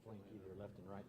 flank either left and right.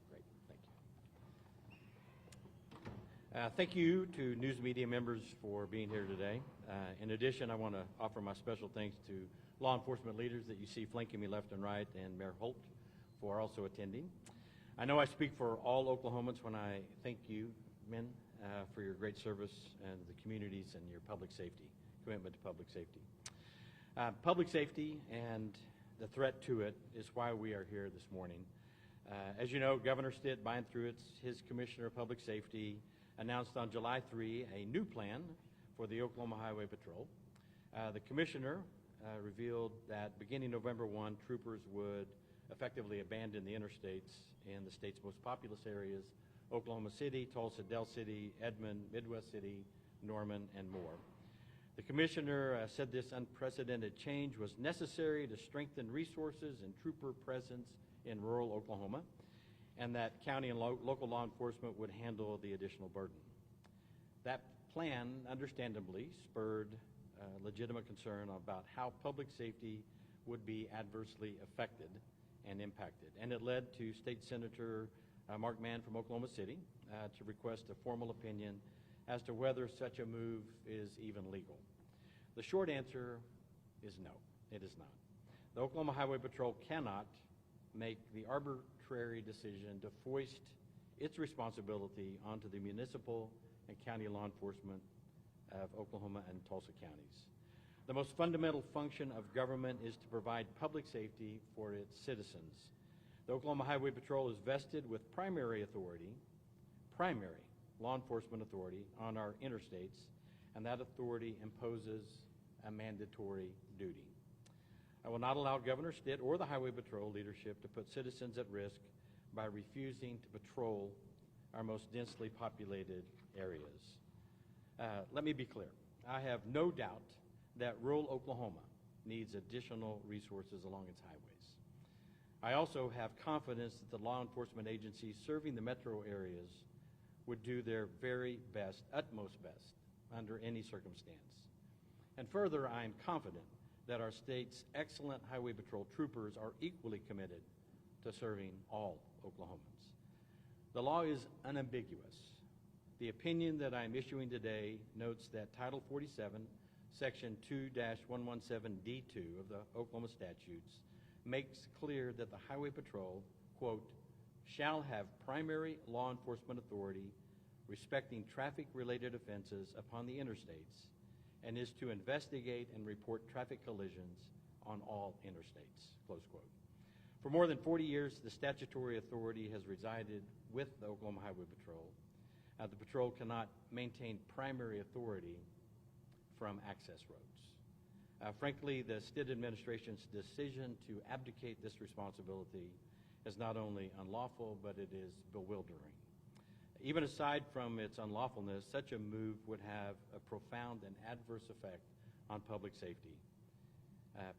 Great, thank you. Thank you to news media members for being here today. In addition, I want to offer my special thanks to law enforcement leaders that you see flanking me left and right, and Mayor Holt for also attending. I know I speak for all Oklahomans when I thank you, men, for your great service and the communities and your public safety, commitment to public safety. Public safety and the threat to it is why we are here this morning. As you know, Governor Stitt, by and through his Commissioner of Public Safety, announced on July 3 a new plan for the Oklahoma Highway Patrol. The Commissioner revealed that beginning November 1, troopers would effectively abandon the interstates in the state's most populous areas, Oklahoma City, Tulsa, Del City, Edmond, Midwest City, Norman, and more. The Commissioner said this unprecedented change was necessary to strengthen resources and trooper presence in rural Oklahoma, and that county and local law enforcement would handle the additional burden. That plan, understandably, spurred legitimate concern about how public safety would be adversely affected and impacted. And it led to State Senator Mark Mann from Oklahoma City to request a formal opinion as to whether such a move is even legal. The short answer is no, it is not. The Oklahoma Highway Patrol cannot make the arbitrary decision to foist its responsibility onto the municipal and county law enforcement of Oklahoma and Tulsa counties. The most fundamental function of government is to provide public safety for its citizens. The Oklahoma Highway Patrol is vested with primary law enforcement authority on our interstates, and that authority imposes a mandatory duty. I will not allow Governor Stitt or the Highway Patrol leadership to put citizens at risk by refusing to patrol our most densely populated areas. Let me be clear. I have no doubt that rural Oklahoma needs additional resources along its highways. I also have confidence that the law enforcement agencies serving the metro areas would do their very best, utmost best, under any circumstance. And further, I am confident that our state's excellent Highway Patrol troopers are equally committed to serving all Oklahomans. The law is unambiguous. The opinion that I am issuing today notes that Title 47, Section 2-117D2 of the Oklahoma statutes makes clear that the Highway Patrol, quote, shall have primary law enforcement authority respecting traffic-related offenses upon the interstates and is to investigate and report traffic collisions on all interstates, close quote. For more than 40 years, the statutory authority has resided with the Oklahoma Highway Patrol. The patrol cannot maintain primary authority from access roads. Frankly, the Stitt administration's decision to abdicate this responsibility is not only unlawful, but it is bewildering. Even aside from its unlawfulness, such a move would have a profound and adverse effect on public safety.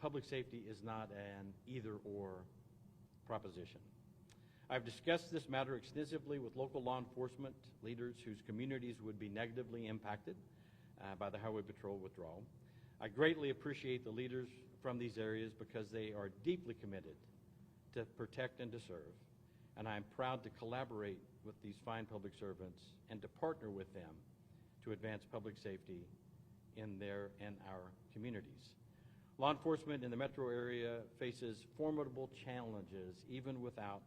Public safety is not an either-or proposition. I've discussed this matter extensively with local law enforcement leaders whose communities would be negatively impacted by the Highway Patrol withdrawal. I greatly appreciate the leaders from these areas because they are deeply committed to protect and to serve, and I am proud to collaborate with these fine public servants and to partner with them to advance public safety in their and our communities. Law enforcement in the metro area faces formidable challenges even without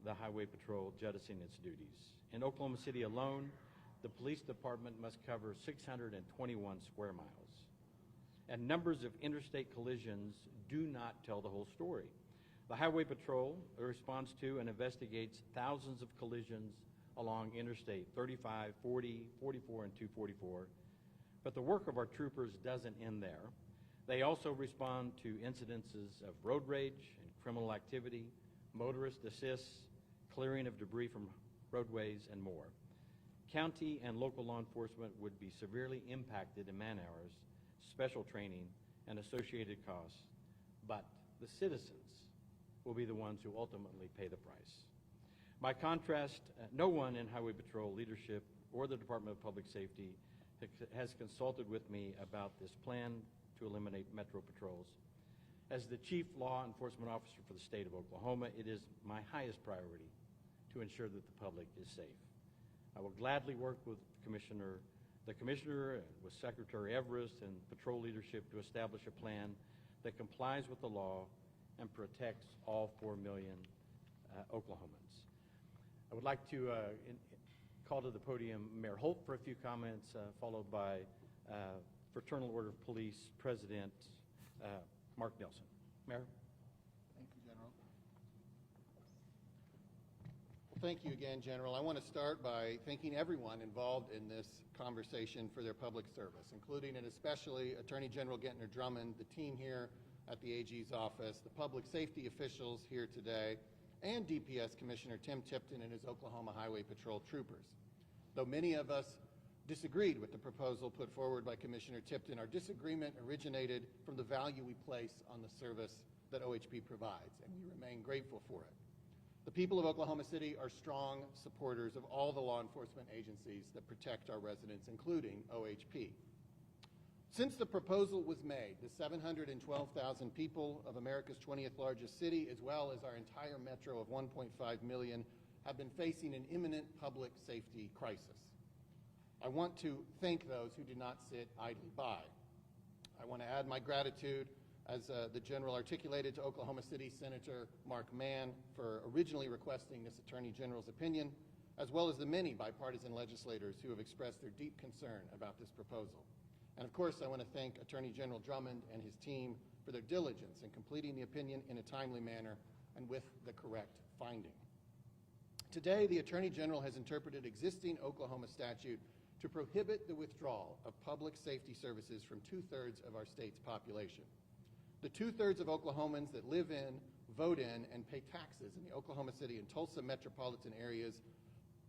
the Highway Patrol jettisoning its duties. In Oklahoma City alone, the police department must cover 621 square miles. And numbers of interstate collisions do not tell the whole story. The Highway Patrol responds to and investigates thousands of collisions along Interstate 35, 40, 44, and 244. But the work of our troopers doesn't end there. They also respond to incidences of road rage and criminal activity, motorist assists, clearing of debris from roadways, and more. County and local law enforcement would be severely impacted in man hours, special training, and associated costs, but the citizens will be the ones who ultimately pay the price. By contrast, no one in Highway Patrol leadership or the Department of Public Safety has consulted with me about this plan to eliminate Metro patrols. As the Chief Law Enforcement Officer for the state of Oklahoma, it is my highest priority to ensure that the public is safe. I will gladly work with the Commissioner, with Secretary Everest and patrol leadership to establish a plan that complies with the law and protects all 4 million Oklahomans. I would like to call to the podium Mayor Holt for a few comments, followed by Fraternal Order of Police President Mark Nelson. Mayor? Thank you, General. Well, thank you again, General. I want to start by thanking everyone involved in this conversation for their public service, including and especially Attorney General Gentner Drummond, the team here at the AG's office, the public safety officials here today, and DPS Commissioner Tim Tipton and his Oklahoma Highway Patrol troopers. Though many of us disagreed with the proposal put forward by Commissioner Tipton, our disagreement originated from the value we place on the service that OHP provides, and we remain grateful for it. The people of Oklahoma City are strong supporters of all the law enforcement agencies that protect our residents, including OHP. Since the proposal was made, the 712,000 people of America's 20th largest city, as well as our entire metro of 1.5 million, have been facing an imminent public safety crisis. I want to thank those who did not sit idly by. I want to add my gratitude, as the General articulated, to Oklahoma City Senator Mark Mann for originally requesting this Attorney General's opinion, as well as the many bipartisan legislators who have expressed their deep concern about this proposal. And of course, I want to thank Attorney General Drummond and his team for their diligence in completing the opinion in a timely manner and with the correct finding. Today, the Attorney General has interpreted existing Oklahoma statute to prohibit the withdrawal of public safety services from 2/3 of our state's population. The 2/3 of Oklahomans that live in, vote in, and pay taxes in the Oklahoma City and Tulsa metropolitan areas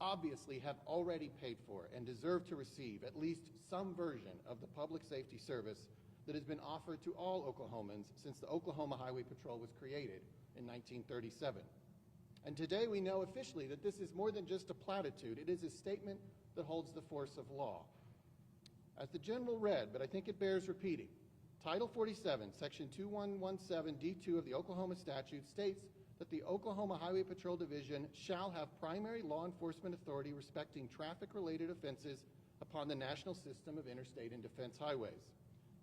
obviously have already paid for and deserve to receive at least some version of the public safety service that has been offered to all Oklahomans since the Oklahoma Highway Patrol was created in 1937. And today we know officially that this is more than just a platitude. It is a statement that holds the force of law. As the General read, but I think it bears repeating, Title 47, Section 2117 D2 of the Oklahoma statute states that the Oklahoma Highway Patrol Division shall have primary law enforcement authority respecting traffic-related offenses upon the national system of interstate and defense highways.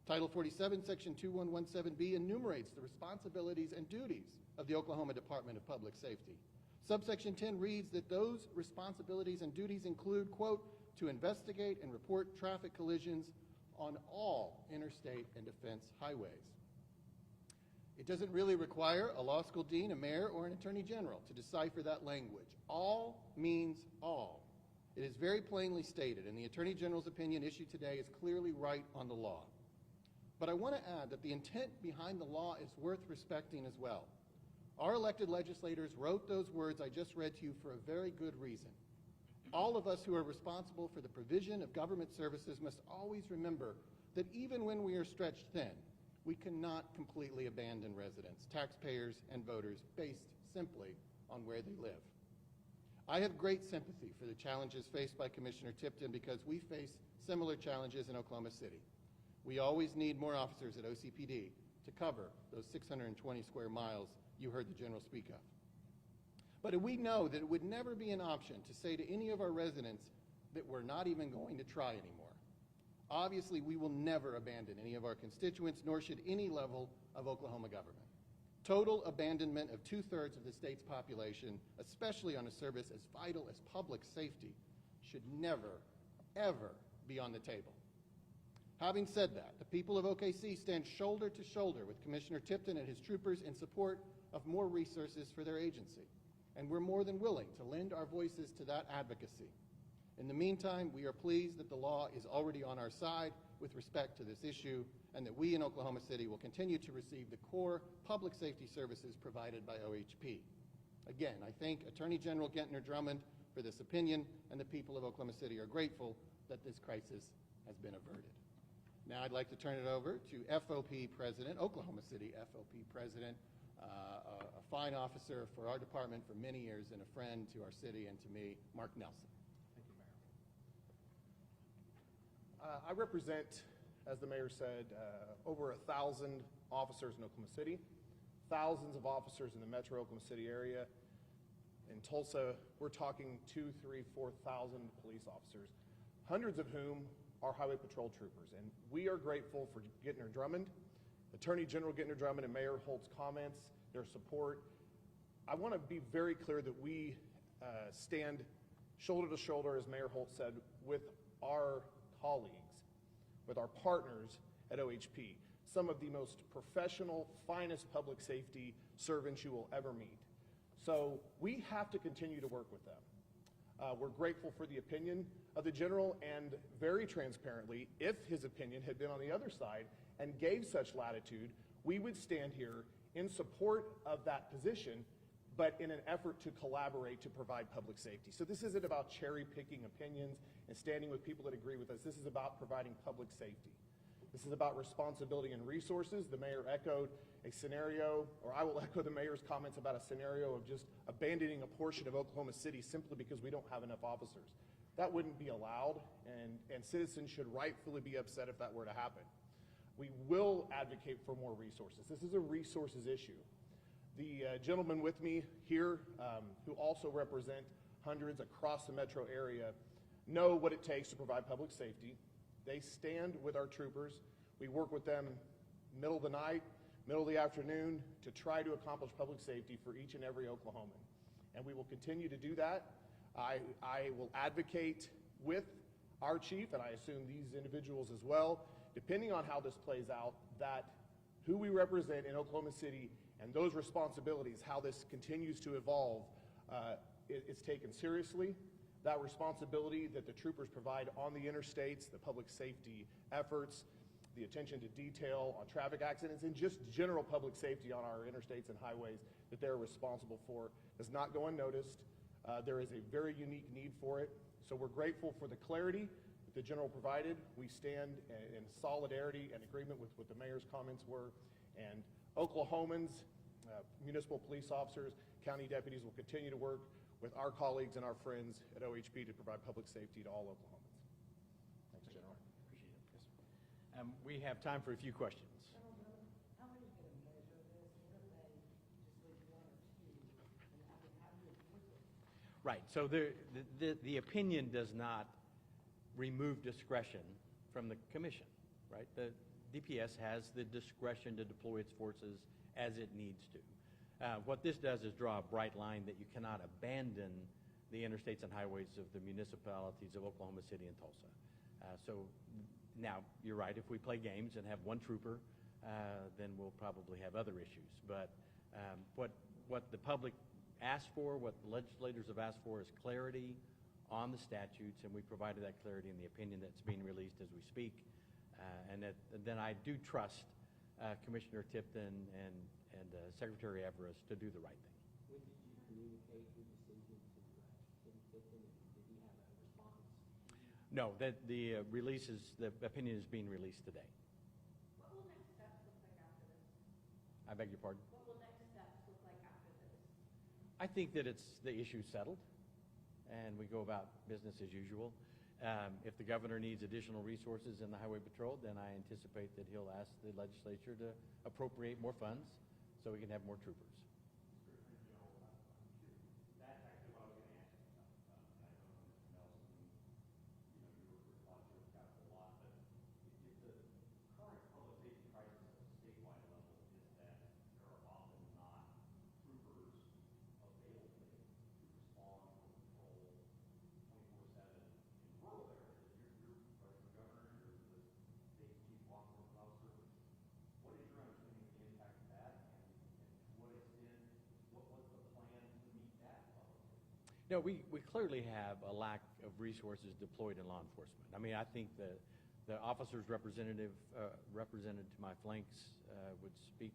Title 47, Section 2117B enumerates the responsibilities and duties of the Oklahoma Department of Public Safety. Subsection 10 reads that those responsibilities and duties include, quote, to investigate and report traffic collisions on all interstate and defense highways. It doesn't really require a law school dean, a mayor, or an attorney general to decipher that language. All means all. It is very plainly stated, and the Attorney General's opinion issued today is clearly right on the law. But I want to add that the intent behind the law is worth respecting as well. Our elected legislators wrote those words I just read to you for a very good reason. All of us who are responsible for the provision of government services must always remember that even when we are stretched thin, we cannot completely abandon residents, taxpayers, and voters based simply on where they live. I have great sympathy for the challenges faced by Commissioner Tipton because we face similar challenges in Oklahoma City. We always need more officers at OCPD to cover those 620 square miles you heard the General speak of. But we know that it would never be an option to say to any of our residents that we're not even going to try anymore. Obviously, we will never abandon any of our constituents, nor should any level of Oklahoma government. Total abandonment of 2/3 of the state's population, especially on a service as vital as public safety, should never, ever be on the table. Having said that, the people of OKC stand shoulder to shoulder with Commissioner Tipton and his troopers in support of more resources for their agency, and we're more than willing to lend our voices to that advocacy. In the meantime, we are pleased that the law is already on our side with respect to this issue, and that we in Oklahoma City will continue to receive the core public safety services provided by OHP. Again, I thank Attorney General Gentner Drummond for this opinion, and the people of Oklahoma City are grateful that this crisis has been averted. Now I'd like to turn it over to FOP President, Oklahoma City FOP President, a fine officer for our department for many years and a friend to our city and to me, Mark Nelson. Thank you, Mayor. I represent, as the mayor said, over 1,000 officers in Oklahoma City, thousands of officers in the metro Oklahoma City area. In Tulsa, we're talking 2,000, 3,000, 4,000 police officers, hundreds of whom are highway patrol troopers. And we are grateful for Gentner Drummond, Attorney General Gentner Drummond, and Mayor Holt's comments, their support. I want to be very clear that we stand shoulder to shoulder, as Mayor Holt said, with our colleagues, with our partners at OHP, some of the most professional, finest public safety servants you will ever meet. So we have to continue to work with them. We're grateful for the opinion of the general, and very transparently, if his opinion had been on the other side and gave such latitude, we would stand here in support of that position, but in an effort to collaborate to provide public safety. So this isn't about cherry-picking opinions and standing with people that agree with us. This is about providing public safety. This is about responsibility and resources. The mayor echoed a scenario, or I will echo the mayor's comments about a scenario of just abandoning a portion of Oklahoma City simply because we don't have enough officers. That wouldn't be allowed, and citizens should rightfully be upset if that were to happen. We will advocate for more resources. This is a resources issue. The gentlemen with me here, who also represent hundreds across the metro area, know what it takes to provide public safety. They stand with our troopers. We work with them middle of the night, middle of the afternoon to try to accomplish public safety for each and every Oklahoman. And we will continue to do that. I will advocate with our chief, and I assume these individuals as well, depending on how this plays out, that who we represent in Oklahoma City and those responsibilities, how this continues to evolve, it's taken seriously. That responsibility that the troopers provide on the interstates, the public safety efforts, the attention to detail on traffic accidents, and just general public safety on our interstates and highways that they're responsible for does not go unnoticed. There is a very unique need for it. So we're grateful for the clarity that the general provided. We stand in solidarity and agreement with what the mayor's comments were. And Oklahomans, municipal police officers, county deputies will continue to work with our colleagues and our friends at OHP to provide public safety to all Oklahomans. Thanks, General. Appreciate it. Yes. We have time for a few questions. How are you going to measure this? What if they just leave one or two? And how do you enforce it? Right. So the opinion does not remove discretion from the commission, right? The DPS has the discretion to deploy its forces as it needs to. What this does is draw a bright line that you cannot abandon the interstates and highways of the municipalities of Oklahoma City and Tulsa. So now, you're right, if we play games and have one trooper, then we'll probably have other issues. But what the public asked for, what the legislators have asked for, is clarity on the statutes, and we provided that clarity in the opinion that's being released as we speak. And then I do trust Commissioner Tipton and Secretary Everest to do the right thing. When did you communicate your decision to Tim Tipton, and did he have a response? No, the opinion is being released today. What will next steps look like after this? I beg your pardon? What will next steps look like after this? I think that the issue's settled, and we go about business as usual. If the governor needs additional resources in the Highway Patrol, then I anticipate that he'll ask the legislature to appropriate more funds so we can have more troopers. That's actually what I was going to ask you about. And I know Mr. Nelson, you were responsible for a lot, but if the current public safety crisis at the statewide level is that there are often not troopers available to respond or patrol 24/7 in rural areas, you're the governor, you're the state chief law enforcement officer. What is your understanding of the impact of that, and to what extent, what's the plan to meet that level? No, we clearly have a lack of resources deployed in law enforcement. I mean, I think the officers represented to my flanks would speak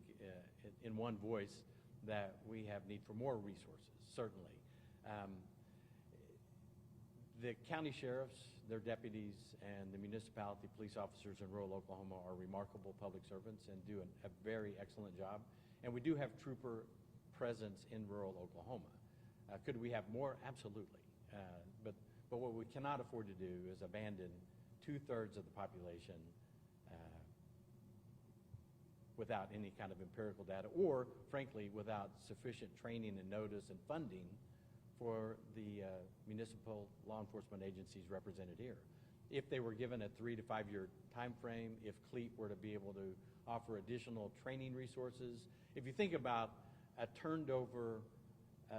in one voice that we have need for more resources, certainly. The county sheriffs, their deputies, and the municipality police officers in rural Oklahoma are remarkable public servants and do a very excellent job. And we do have trooper presence in rural Oklahoma. Could we have more? Absolutely. But what we cannot afford to do is abandon 2/3 of the population without any kind of empirical data, or frankly, without sufficient training and notice and funding for the municipal law enforcement agencies represented here. If they were given a 3 to 5 year time frame, if CLEAT were to be able to offer additional training resources, if you think about a turned over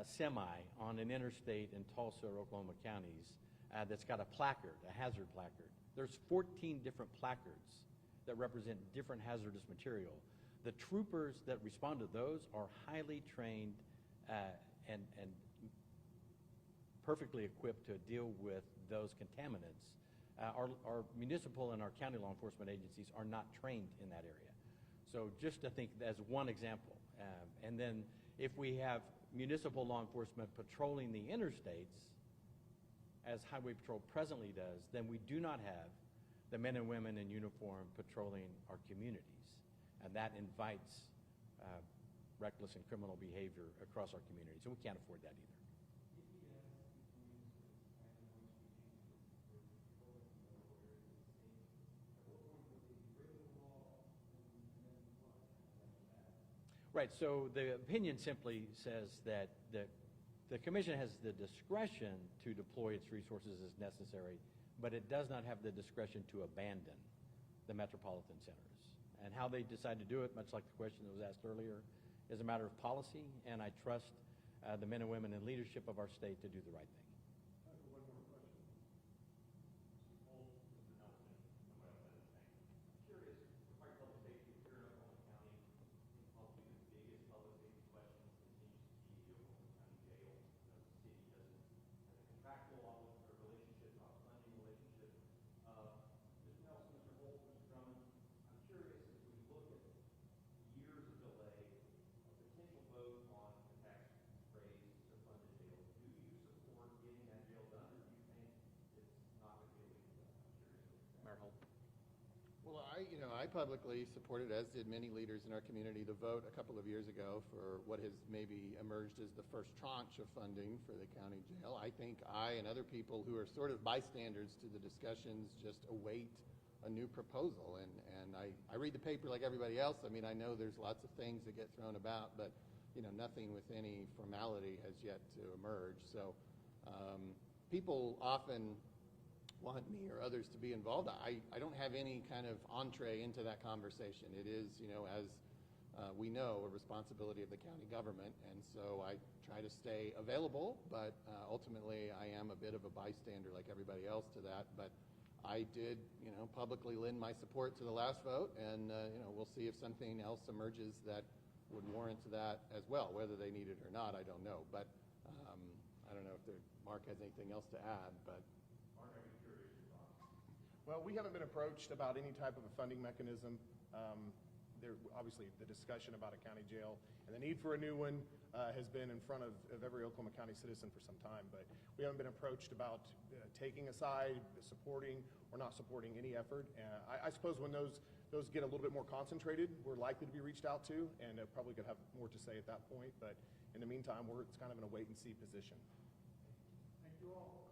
semi on an interstate in Tulsa or Oklahoma counties that's got a placard, a hazard placard, there's 14 different placards that represent different hazardous material. The troopers that respond to those are highly trained and perfectly equipped to deal with those contaminants. Our municipal and our county law enforcement agencies are not trained in that area. So just to think as one example. And then if we have municipal law enforcement patrolling the interstates, as Highway Patrol presently does, then we do not have the men and women in uniform patrolling our communities. And that invites reckless and criminal behavior across our communities, and we can't afford that either. Right, so the opinion simply says that the commission has the discretion to deploy its resources as necessary, but it does not have the discretion to abandon the metropolitan centers. And how they decide to do it, much like the question that was asked earlier, is a matter of policy, and I trust the men and women in leadership of our state to do the right thing. One more question. Holt, Mr. Nelson, somebody else had the same. I'm curious, for public safety here in Oklahoma County, probably the biggest public safety question continues to be the Oklahoma County Jail. The city doesn't have a contractual relationship, not a funding relationship. Mr. Nelson, Mr. Holt, Mr. Drummond, I'm curious, as we look at years of delay, a potential vote on a tax raise to fund the jail, do you support getting that jail done, or do you think it's not going to be able to be done? I'm curious. Mayor Holt. Well, I publicly supported, as did many leaders in our community, the vote a couple of years ago for what has maybe emerged as the first tranche of funding for the county jail. I think I and other people who are sort of bystanders to the discussions just await a new proposal. And I read the paper like everybody else. I mean, I know there's lots of things that get thrown about, but nothing with any formality has yet to emerge. So people often want me or others to be involved. I don't have any kind of entree into that conversation. It is, as we know, a responsibility of the county government, and so I try to stay available, but ultimately I am a bit of a bystander like everybody else to that. But I did, publicly lend my support to the last vote, and we'll see if something else emerges that would warrant that as well. Whether they need it or not, I don't know. But I don't know if Mark has anything else to add, but. Well, we haven't been approached about any type of a funding mechanism. Obviously, the discussion about a county jail and the need for a new one has been in front of every Oklahoma County citizen for some time, but we haven't been approached about taking a side, supporting or not supporting any effort. I suppose when those get a little bit more concentrated, we're likely to be reached out to, and probably could have more to say at that point. But in the meantime, it's kind of in a wait-and-see position. Thank you all.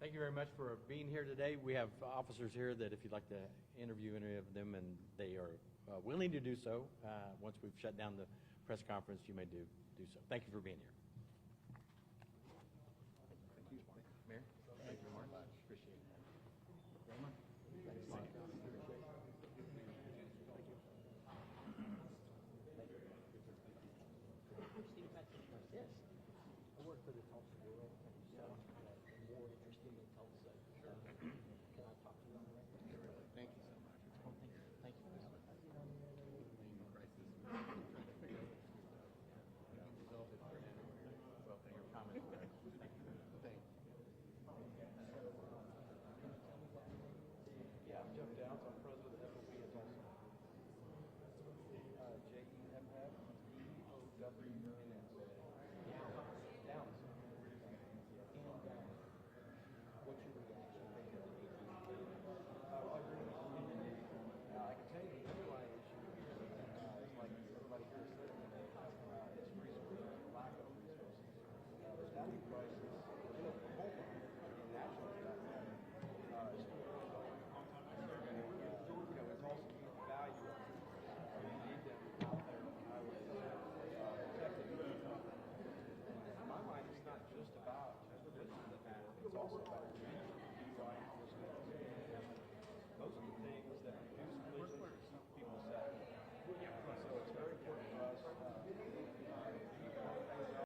Thank you very much for being here today. We have officers here that if you'd like to interview any of them, and they are willing to do so, once we've shut down the press conference, you may do so. Thank you for being here.